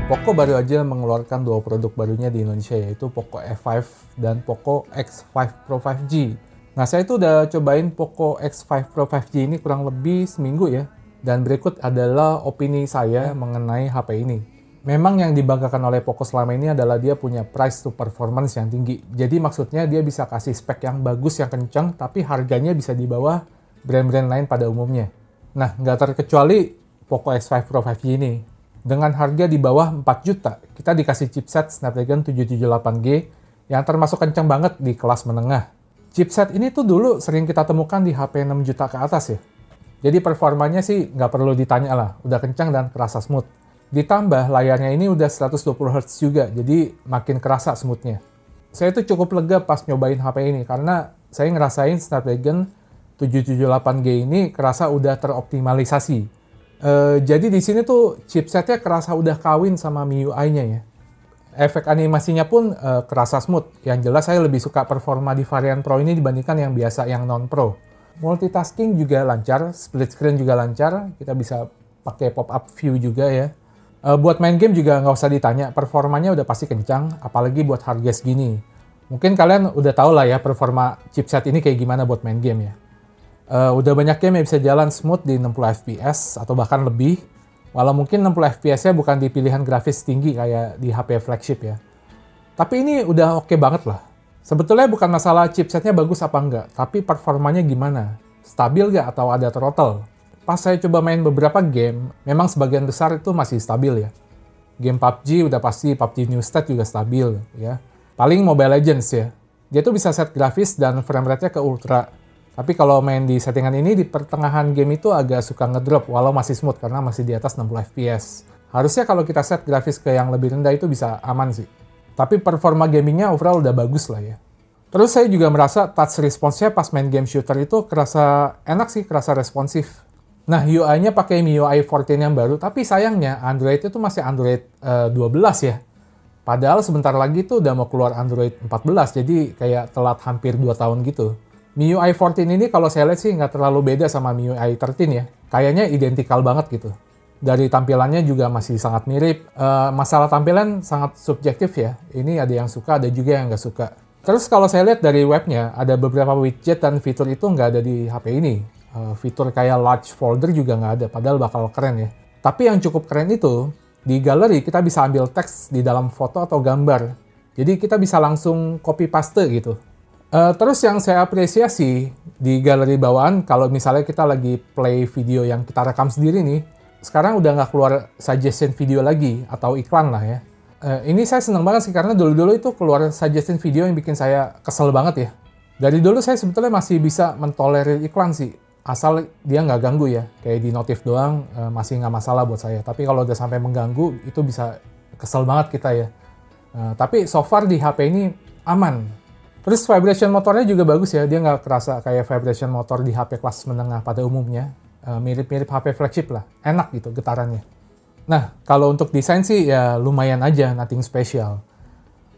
Poco baru aja mengeluarkan dua produk barunya di Indonesia, yaitu Poco F5 dan Poco X5 Pro 5G. Nah, saya tuh udah cobain Poco X5 Pro 5G ini kurang lebih seminggu ya. Dan berikut adalah opini saya mengenai HP ini. Memang yang dibanggakan oleh Poco selama ini adalah dia punya price to performance yang tinggi. Jadi maksudnya dia bisa kasih spek yang bagus, yang kencang, tapi harganya bisa di bawah brand-brand lain pada umumnya. Nah, nggak terkecuali Poco X5 Pro 5G ini. Dengan harga di bawah 4 juta, kita dikasih chipset Snapdragon 778G yang termasuk kencang banget di kelas menengah. Chipset ini tuh dulu sering kita temukan di HP 6 juta ke atas ya. Jadi performanya sih nggak perlu ditanya lah, udah kencang dan kerasa smooth. Ditambah layarnya ini udah 120Hz juga, jadi makin kerasa smoothnya. Saya tuh cukup lega pas nyobain HP ini, karena saya ngerasain Snapdragon 778G ini kerasa udah teroptimalisasi. Jadi di sini tuh chipsetnya kerasa udah kawin sama MIUI-nya ya. Efek animasinya pun kerasa smooth. Yang jelas saya lebih suka performa di varian Pro ini dibandingkan yang biasa, yang non-Pro. Multitasking juga lancar, split screen juga lancar. Kita bisa pakai pop-up view juga ya. Buat main game juga nggak usah ditanya, performanya udah pasti kencang, apalagi buat harga segini. Mungkin kalian udah tahu lah ya performa chipset ini kayak gimana buat main game ya. Udah banyak game yang bisa jalan smooth di 60 fps atau bahkan lebih. Walau mungkin 60 fps-nya bukan di pilihan grafis tinggi kayak di HP flagship ya. Tapi ini udah oke banget lah. Sebetulnya bukan masalah chipsetnya bagus apa enggak, tapi performanya gimana? Stabil gak atau ada throttle? Pas saya coba main beberapa game, memang sebagian besar itu masih stabil ya. Game PUBG udah pasti, PUBG New State juga stabil ya. Paling Mobile Legends ya. Dia tuh bisa set grafis dan frame rate-nya ke ultra. Tapi kalau main di settingan ini, di pertengahan game itu agak suka ngedrop, walau masih smooth karena masih di atas 60 fps. Harusnya kalau kita set grafis ke yang lebih rendah itu bisa aman sih. Tapi performa gamingnya overall udah bagus lah ya. Terus saya juga merasa touch response-nya pas main game shooter itu kerasa enak sih, kerasa responsif. Nah, UI-nya pakai MIUI 14 yang baru, tapi sayangnya Android itu masih Android 12 ya. Padahal sebentar lagi tuh udah mau keluar Android 14, jadi kayak telat hampir 2 tahun gitu. MIUI 14 ini kalau saya lihat sih nggak terlalu beda sama MIUI 13 ya. Kayaknya identikal banget gitu. Dari tampilannya juga masih sangat mirip. Masalah tampilan sangat subjektif ya. Ini ada yang suka, ada juga yang nggak suka. Terus kalau saya lihat dari webnya, ada beberapa widget dan fitur itu nggak ada di HP ini. Fitur kayak large folder juga nggak ada, padahal bakal keren ya. Tapi yang cukup keren itu, di galeri kita bisa ambil teks di dalam foto atau gambar. Jadi kita bisa langsung copy paste gitu. Terus yang saya apresiasi di galeri bawaan, kalau misalnya kita lagi play video yang kita rekam sendiri nih, sekarang udah nggak keluar suggestion video lagi, atau iklan lah ya. Ini saya seneng banget sih, karena dulu-dulu itu keluar suggestion video yang bikin saya kesel banget ya. Dari dulu saya sebetulnya masih bisa mentolerir iklan sih, asal dia nggak ganggu ya. Kayak di notif doang, masih nggak masalah buat saya. Tapi kalau udah sampai mengganggu, itu bisa kesel banget kita ya. Tapi so far di HP ini aman. Terus vibration motornya juga bagus ya, dia nggak kerasa kayak vibration motor di HP kelas menengah pada umumnya. Mirip-mirip HP flagship lah, enak gitu getarannya. Nah, kalau untuk desain sih ya lumayan aja, nothing special.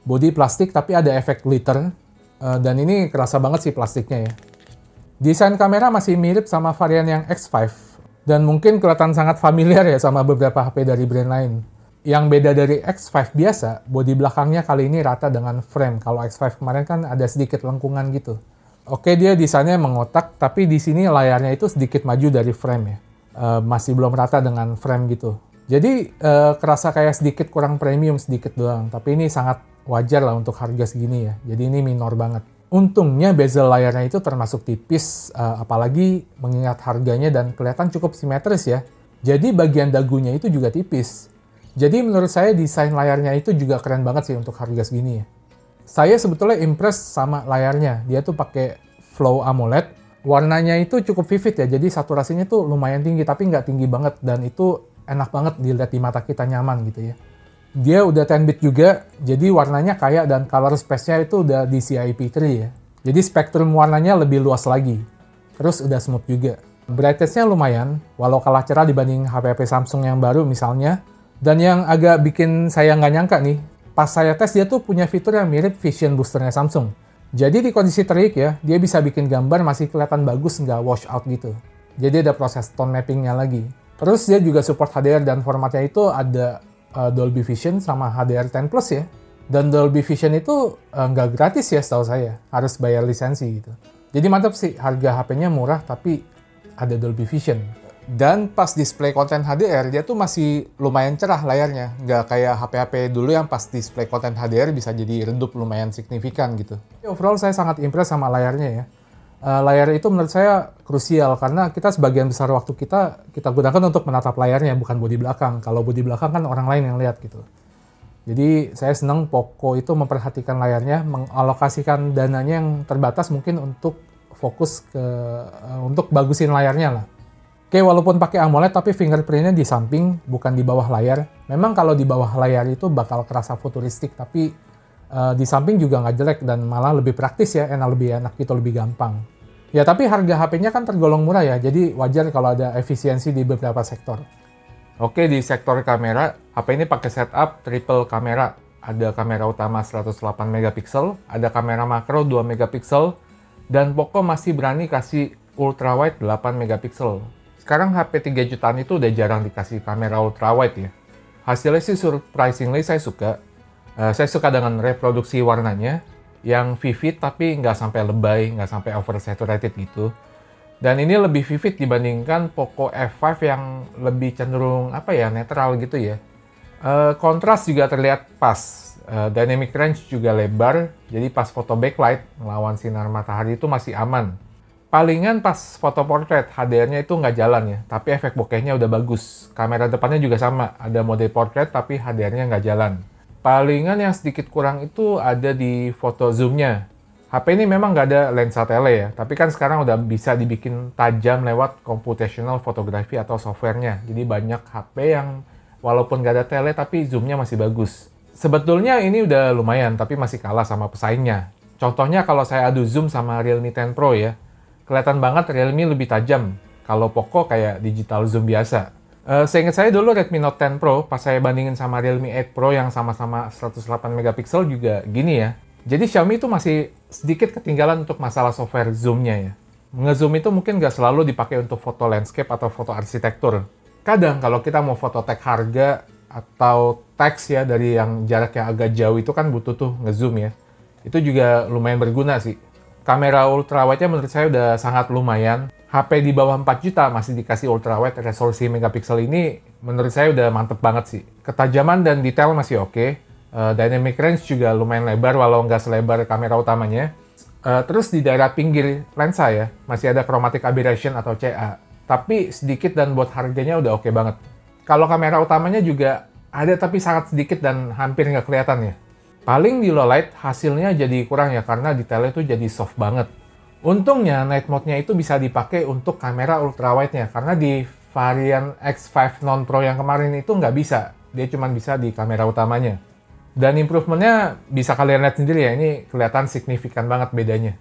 Bodi plastik tapi ada efek glitter, dan ini kerasa banget sih plastiknya ya. Desain kamera masih mirip sama varian yang X5, dan mungkin kelihatan sangat familiar ya sama beberapa HP dari brand lain. Yang beda dari X5 biasa, bodi belakangnya kali ini rata dengan frame. Kalau X5 kemarin kan ada sedikit lengkungan gitu. Oke, dia desainnya mengotak, tapi di sini layarnya itu sedikit maju dari frame ya. Masih belum rata dengan frame gitu. Jadi kerasa kayak sedikit kurang premium sedikit doang. Tapi ini sangat wajar lah untuk harga segini ya. Jadi ini minor banget. Untungnya bezel layarnya itu termasuk tipis, apalagi mengingat harganya dan kelihatan cukup simetris ya. Jadi bagian dagunya itu juga tipis. Jadi menurut saya desain layarnya itu juga keren banget sih untuk harga segini ya. Saya sebetulnya impress sama layarnya. Dia tuh pakai Flow AMOLED. Warnanya itu cukup vivid ya, jadi saturasinya tuh lumayan tinggi, tapi nggak tinggi banget. Dan itu enak banget dilihat di mata kita, nyaman gitu ya. Dia udah 10-bit juga, jadi warnanya kaya dan color space-nya itu udah DCI-P3 ya. Jadi spektrum warnanya lebih luas lagi. Terus udah smooth juga. Brightness-nya lumayan, walau kalah cerah dibanding HP-HP Samsung yang baru misalnya. Dan yang agak bikin saya nggak nyangka nih, pas saya tes dia tuh punya fitur yang mirip Vision Booster-nya Samsung. Jadi di kondisi terik ya, dia bisa bikin gambar masih kelihatan bagus, nggak wash out gitu. Jadi ada proses tone mapping-nya lagi. Terus dia juga support HDR dan formatnya itu ada Dolby Vision sama HDR10 Plus ya. Dan Dolby Vision itu nggak gratis ya setahu saya, harus bayar lisensi gitu. Jadi mantap sih, harga HP-nya murah tapi ada Dolby Vision. Dan pas display konten HDR, dia tuh masih lumayan cerah layarnya. Nggak kayak HP-HP dulu yang pas display konten HDR bisa jadi redup lumayan signifikan gitu. Overall saya sangat impress sama layarnya ya. Layar itu menurut saya krusial karena kita sebagian besar waktu kita gunakan untuk menatap layarnya, bukan bodi belakang. Kalau bodi belakang kan orang lain yang lihat gitu. Jadi saya senang Poco itu memperhatikan layarnya, mengalokasikan dananya yang terbatas mungkin untuk fokus untuk bagusin layarnya lah. Oke, walaupun pakai AMOLED tapi fingerprintnya di samping, bukan di bawah layar. Memang kalau di bawah layar itu bakal kerasa futuristik, tapi di samping juga nggak jelek dan malah lebih praktis ya, lebih enak gitu, lebih gampang. Ya tapi harga HP-nya kan tergolong murah ya, jadi wajar kalau ada efisiensi di beberapa sektor. Oke, di sektor kamera, HP ini pakai setup triple kamera. Ada kamera utama 108 megapiksel, ada kamera makro 2 megapiksel, dan Poco masih berani kasih ultrawide 8 megapiksel. Sekarang HP 3 jutaan itu udah jarang dikasih kamera ultrawide ya. Hasilnya sih surprisingly saya suka. Saya suka dengan reproduksi warnanya yang vivid tapi nggak sampai lebay, nggak sampai oversaturated gitu. Dan ini lebih vivid dibandingkan Poco F5 yang lebih cenderung netral gitu ya. Kontras juga terlihat pas. Dynamic range juga lebar, jadi pas foto backlight melawan sinar matahari itu masih aman. Palingan pas foto portrait HDR-nya itu nggak jalan ya, tapi efek bokehnya udah bagus. Kamera depannya juga sama, ada mode portrait tapi HDR-nya nggak jalan. Palingan yang sedikit kurang itu ada di foto zoom-nya. HP ini memang nggak ada lensa tele ya, tapi kan sekarang udah bisa dibikin tajam lewat computational photography atau software-nya. Jadi banyak HP yang walaupun nggak ada tele tapi zoom-nya masih bagus. Sebetulnya ini udah lumayan, tapi masih kalah sama pesaingnya. Contohnya kalau saya adu zoom sama Realme 10 Pro ya, kelihatan banget Realme lebih tajam. Kalau Poco kayak digital zoom biasa. Seingat saya dulu Redmi Note 10 Pro, pas saya bandingin sama Realme 8 Pro yang sama-sama 108 megapiksel juga gini ya. Jadi Xiaomi itu masih sedikit ketinggalan untuk masalah software zoom-nya ya. Nge-zoom itu mungkin nggak selalu dipakai untuk foto landscape atau foto arsitektur. Kadang kalau kita mau foto tag harga atau teks ya dari yang jarak yang agak jauh itu kan butuh tuh nge-zoom ya. Itu juga lumayan berguna sih. Kamera ultrawide-nya menurut saya udah sangat lumayan. HP di bawah 4 juta masih dikasih ultrawide resolusi megapiksel ini menurut saya udah mantep banget sih. Ketajaman dan detail masih oke. Dynamic range juga lumayan lebar walau nggak selebar kamera utamanya. Terus di daerah pinggir lensa ya, masih ada chromatic aberration atau CA. Tapi sedikit dan buat harganya udah oke banget. Kalau kamera utamanya juga ada tapi sangat sedikit dan hampir nggak kelihatan ya. Paling di low light hasilnya jadi kurang ya karena detailnya tuh jadi soft banget. Untungnya night mode-nya itu bisa dipakai untuk kamera ultrawide-nya karena di varian X5 non Pro yang kemarin itu nggak bisa. Dia cuma bisa di kamera utamanya. Dan improvement-nya bisa kalian lihat sendiri ya, ini kelihatan signifikan banget bedanya.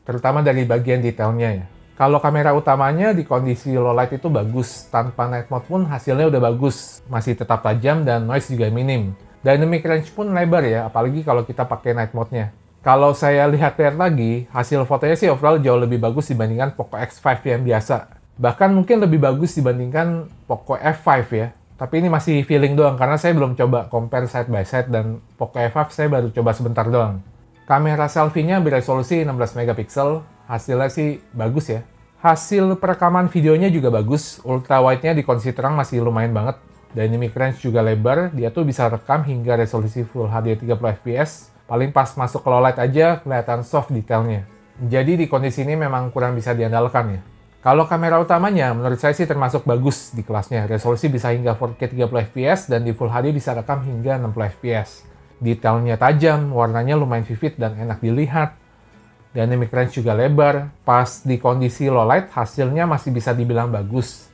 Terutama dari bagian detailnya ya. Kalau kamera utamanya di kondisi low light itu bagus, tanpa night mode pun hasilnya udah bagus. Masih tetap tajam dan noise juga minim. Dynamic range pun lebar ya, apalagi kalau kita pakai night mode-nya. Kalau saya lihat-lihat lagi, hasil fotonya sih overall jauh lebih bagus dibandingkan Poco X5 yang biasa. Bahkan mungkin lebih bagus dibandingkan Poco F5 ya. Tapi ini masih feeling doang, karena saya belum coba compare side by side dan Poco F5 saya baru coba sebentar doang. Kamera selfie-nya beresolusi 16 megapiksel, hasilnya sih bagus ya. Hasil perekaman videonya juga bagus, ultrawide-nya di kondisi terang masih lumayan banget. Dynamic range juga lebar, dia tuh bisa rekam hingga resolusi Full HD 30 fps. Paling pas masuk ke low light aja kelihatan soft detailnya. Jadi di kondisi ini memang kurang bisa diandalkan ya. Kalau kamera utamanya menurut saya sih termasuk bagus di kelasnya. Resolusi bisa hingga 4K 30 fps dan di Full HD bisa rekam hingga 60 fps. Detailnya tajam, warnanya lumayan vivid dan enak dilihat. Dynamic range juga lebar. Pas di kondisi low light hasilnya masih bisa dibilang bagus.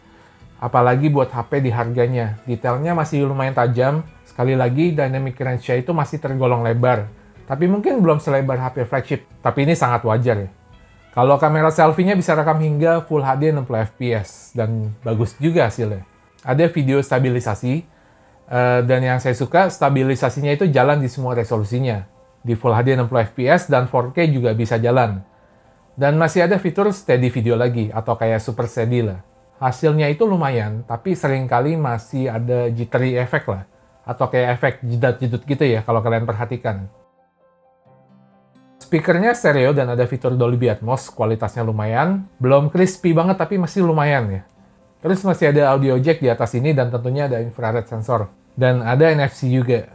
Apalagi buat HP di harganya. Detailnya masih lumayan tajam. Sekali lagi, dynamic range-nya itu masih tergolong lebar. Tapi mungkin belum selebar HP flagship. Tapi ini sangat wajar ya. Kalau kamera selfie-nya bisa rekam hingga Full HD 60 fps. Dan bagus juga hasilnya. Ada video stabilisasi. Dan yang saya suka, stabilisasinya itu jalan di semua resolusinya. Di Full HD 60 fps dan 4K juga bisa jalan. Dan masih ada fitur steady video lagi. Atau kayak super steady lah. Hasilnya itu lumayan, tapi seringkali masih ada jittery effect lah. atau kayak efek jidat-jidut gitu ya kalau kalian perhatikan. Speakernya stereo dan ada fitur Dolby Atmos, kualitasnya lumayan. Belum crispy banget tapi masih lumayan ya. Terus masih ada audio jack di atas ini dan tentunya ada infrared sensor. Dan ada NFC juga.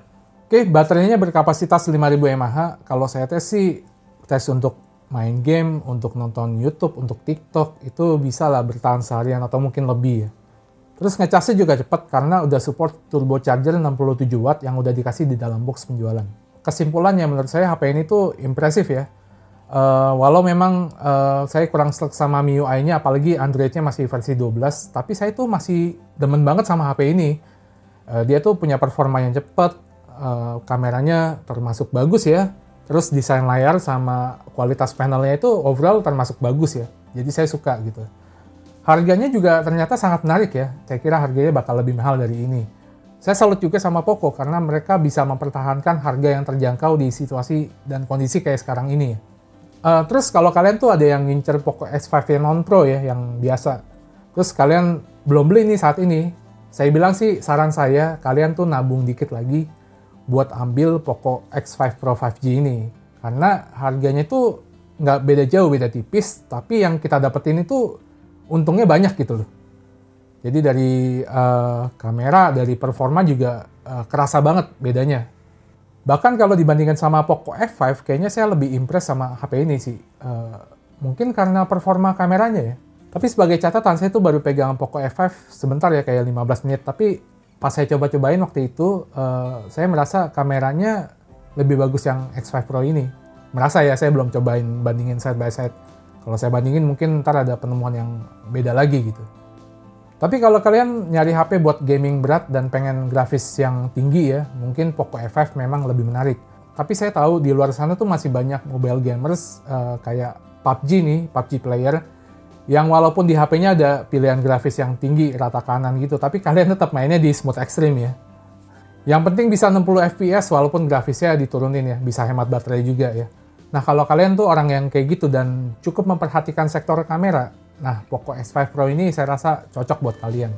Oke, baterainya berkapasitas 5000 mAh. Kalau saya tes sih, tes untuk main game, untuk nonton YouTube, untuk TikTok, itu bisa lah bertahan seharian atau mungkin lebih ya. Terus ngecasnya juga cepat karena udah support turbocharger 67 watt yang udah dikasih di dalam box penjualan. Kesimpulannya menurut saya HP ini tuh impresif ya. Walau memang saya kurang selek sama MIUI-nya, apalagi Android-nya masih versi 12, tapi saya tuh masih demen banget sama HP ini. Dia tuh punya performa yang cepat, kameranya termasuk bagus ya, terus desain layar sama kualitas panelnya itu overall termasuk bagus ya, jadi saya suka gitu. Harganya juga ternyata sangat menarik ya, saya kira harganya bakal lebih mahal dari ini. Saya salut juga sama Poco karena mereka bisa mempertahankan harga yang terjangkau di situasi dan kondisi kayak sekarang ini. Terus kalau kalian tuh ada yang ngincer Poco X5 yang non-Pro ya, yang biasa. Terus kalian belum beli nih saat ini. Saya bilang sih, saran saya, kalian tuh nabung dikit lagi buat ambil Poco X5 Pro 5G ini. Karena harganya tuh nggak beda jauh, beda tipis. Tapi yang kita dapetin itu untungnya banyak gitu loh. Jadi dari kamera, dari performa juga kerasa banget bedanya. Bahkan kalau dibandingkan sama Poco F5, kayaknya saya lebih impress sama HP ini sih. Mungkin karena performa kameranya ya. Tapi sebagai catatan, saya tuh baru pegang Poco F5 sebentar ya, kayak 15 menit. Tapi pas saya coba-cobain waktu itu, saya merasa kameranya lebih bagus yang X5 Pro ini. Merasa ya, saya belum cobain bandingin side by side. Kalau saya bandingin mungkin ntar ada penemuan yang beda lagi gitu. Tapi kalau kalian nyari HP buat gaming berat dan pengen grafis yang tinggi ya, mungkin Poco F5 memang lebih menarik. Tapi saya tahu di luar sana tuh masih banyak mobile gamers kayak PUBG nih, PUBG player, yang walaupun di HP-nya ada pilihan grafis yang tinggi, rata kanan gitu, tapi kalian tetap mainnya di smooth extreme ya. Yang penting bisa 60 fps walaupun grafisnya diturunin ya, bisa hemat baterai juga ya. Nah kalau kalian tuh orang yang kayak gitu dan cukup memperhatikan sektor kamera, nah, Poco X5 Pro ini saya rasa cocok buat kalian.